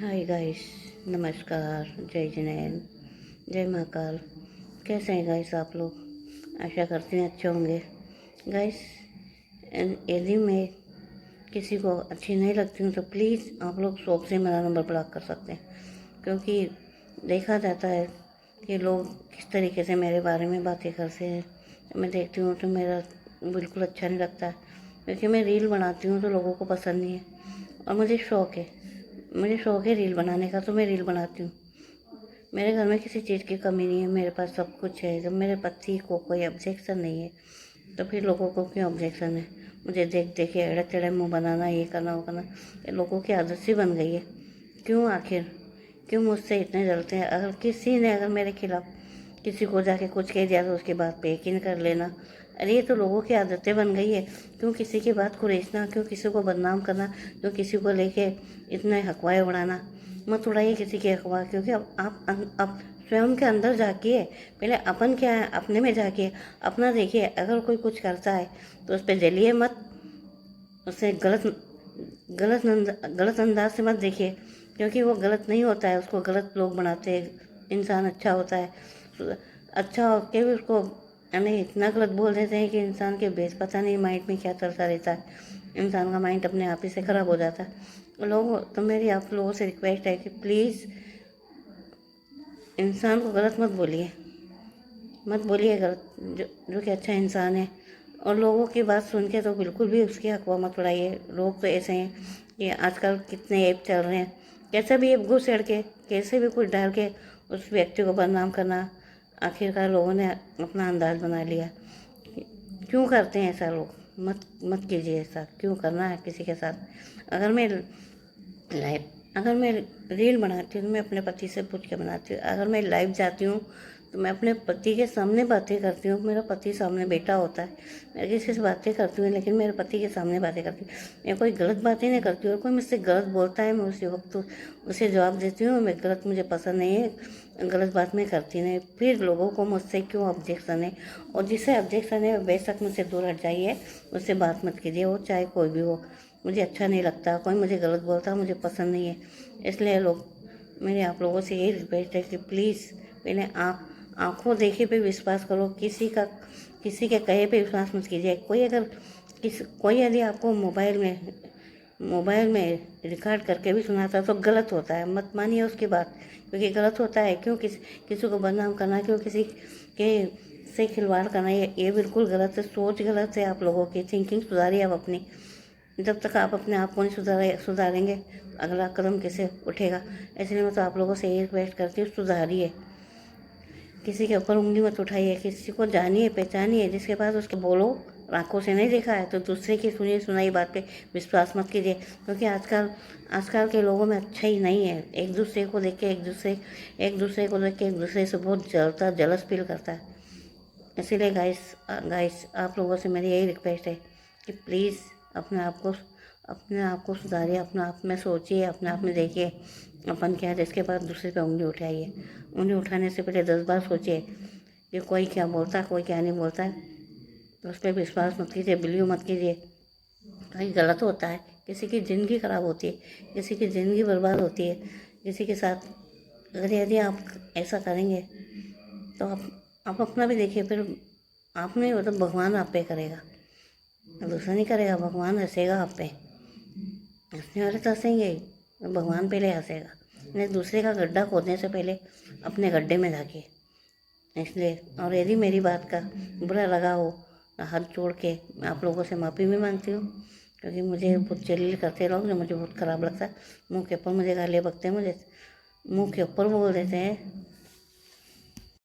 Hi guys, नमस्कार, जय जिनेन, जय महाकाल। कैसे हैं गाइस आप लोग? आशा करते हैं अच्छे होंगे। गाइस, यदि मैं किसी को अच्छी नहीं लगती हूँ तो प्लीज़ आप लोग शौक से मेरा नंबर ब्लॉक कर सकते हैं, क्योंकि देखा जाता है कि लोग किस तरीके से मेरे बारे में बातें करते हैं। मैं देखती हूँ तो मेरा बिल्कुल अच्छा नहीं लगता है, क्योंकि मैं रील बनाती हूँ तो लोगों को पसंद नहीं है और मुझे शौक है रील बनाने का, तो मैं रील बनाती हूँ। मेरे घर में किसी चीज़ की कमी नहीं है, मेरे पास सब कुछ है। जब मेरे पति को कोई ऑब्जेक्शन नहीं है तो फिर लोगों को क्यों ऑब्जेक्शन है? मुझे देख देख के एड़े टेढ़े मुँह बनाना, ये करना वो करना, ये लोगों की आदत सी बन गई है। क्यों आखिर क्यों मुझसे इतने जलते हैं? अगर मेरे खिलाफ किसी को जाके कुछ कह दिया तो उसकी बात पे यकीन कर लेना। अरे ये तो लोगों की आदतें बन गई है। क्यों किसी की बात को रेचना, क्यों किसी को बदनाम करना, क्यों किसी को लेके इतने हकवाए उड़ाना। मत उड़ाइए किसी की अफवाह, क्योंकि अब आप स्वयं के अंदर झाँकिए। पहले अपन क्या है, अपने में झाँकिए, अपना देखिए। अगर कोई कुछ करता है तो उस पर जलिए मत, उसे गलत अंदाज से मत देखिए, क्योंकि वो गलत नहीं होता है। उसको गलत लोग बनाते हैं। इंसान अच्छा होता है, अच्छा होके भी उसको हमें इतना गलत बोल देते हैं कि इंसान के बेस पता नहीं माइंड में क्या चलता रहता है। इंसान का माइंड अपने आप ही से ख़राब हो जाता है। लोग तो मेरी आप लोगों से रिक्वेस्ट है कि प्लीज़ इंसान को गलत मत बोलिए गलत, जो कि अच्छा इंसान है। और लोगों की बात सुन के तो बिल्कुल भी उसकी अफवाह मत उड़ाइए। लोग तो ऐसे हैं कि आजकल कितने ऐप चल रहे हैं, कैसे भी ऐप घुस चढ़ के कैसे भी कुछ डाल के उस व्यक्ति को बदनाम करना। आखिरकार लोगों ने अपना अंदाज बना लिया। क्यों करते हैं ऐसा लोग? मत मत कीजिए ऐसा। क्यों करना है किसी के साथ? लाइव अगर मैं रील बनाती हूँ तो मैं अपने पति से पूछ के बनाती हूँ। अगर मैं लाइव जाती हूँ तो मैं अपने पति के सामने बातें करती हूँ। मेरा पति सामने बैठा होता है, मैं किसी से बातें करती हूँ लेकिन मेरे पति के सामने बातें करती हूँ। मैं कोई गलत बातें नहीं करती हूँ। और कोई मुझसे गलत बोलता है, मैं उसी वक्त उसे जवाब देती हूँ। मैं गलत, मुझे पसंद नहीं है, गलत बात मैं करती नहीं। फिर लोगों को मुझसे क्यों ऑब्जेक्शन है? और जिससे ऑब्जेक्शन है बेशक मुझसे दूर हट जाइए, उससे बात मत कीजिए, वो चाहे कोई भी हो। मुझे अच्छा नहीं लगता, कोई मुझे गलत बोलता, मुझे पसंद नहीं है। इसलिए मेरे आप लोगों से यही रिक्वेस्ट है कि प्लीज़ पहले आँखों देखे पे विश्वास करो। किसी के कहे पे विश्वास मत कीजिए। कोई यदि आपको मोबाइल में रिकॉर्ड करके भी सुनाता तो गलत होता है, मत मानिए उसकी बात, क्योंकि गलत होता है। क्यों किसी को बदनाम करना, क्यों किसी के से खिलवाड़ करना, ये बिल्कुल गलत है। सोच गलत है आप लोगों की। थिंकिंग सुधारिए आप अपनी। जब तक आप अपने आप को नहीं सुधारेंगे तो अगला कदम कैसे उठेगा? इसलिए मैं तो आप लोगों से यही रिक्वेस्ट करती हूँ, सुधारिए। किसी के ऊपर उंगली मत उठाइए, किसी को जानिए पहचानिए। जिसके पास उसके बोलो, आंखों से नहीं देखा है तो दूसरे की सुनी सुनाई बात पे विश्वास मत कीजिए, क्योंकि आजकल के लोगों में अच्छा ही नहीं है। एक दूसरे को देख के एक दूसरे से बहुत जलस फील करता है। इसीलिए गाइस आप लोगों से मेरी यही रिक्वेस्ट है कि प्लीज़ अपने आप को सुधारिए, अपने आप में सोचिए, अपने आप में देखिए अपन क्या है। जिसके बाद दूसरे पे उंगली उठाइए, उंगली उठाने से पहले 10 बार सोचिए कि कोई क्या बोलता है, कोई क्या नहीं बोलता है। तो उस पर विश्वास मत कीजिए, बिलीव मत कीजिए। कहीं गलत होता है, किसी की ज़िंदगी ख़राब होती है, किसी की ज़िंदगी बर्बाद होती है किसी के साथ। अगर यदि आप ऐसा करेंगे तो आप अपना भी देखिए। फिर आप नहीं, मतलब भगवान आप पे करेगा, दूसरा नहीं करेगा। भगवान हंसेगा आप पे। हंसने वाले तो हंसेंगे ही, भगवान पहले हंसेगा। नहीं, दूसरे का गड्ढा खोदने से पहले अपने गड्ढे में झाँकिए। इसलिए, और यदि मेरी बात का बुरा लगा हो, हाथ जोड़ के मैं आप लोगों से माफ़ी भी मांगती हूँ, क्योंकि मुझे बहुत जलील करते लोग, जो मुझे बहुत ख़राब लगता है। मुँह के ऊपर मुझे गालियाँ बकते हैं, मुझे मुँह के ऊपर बोल देते हैं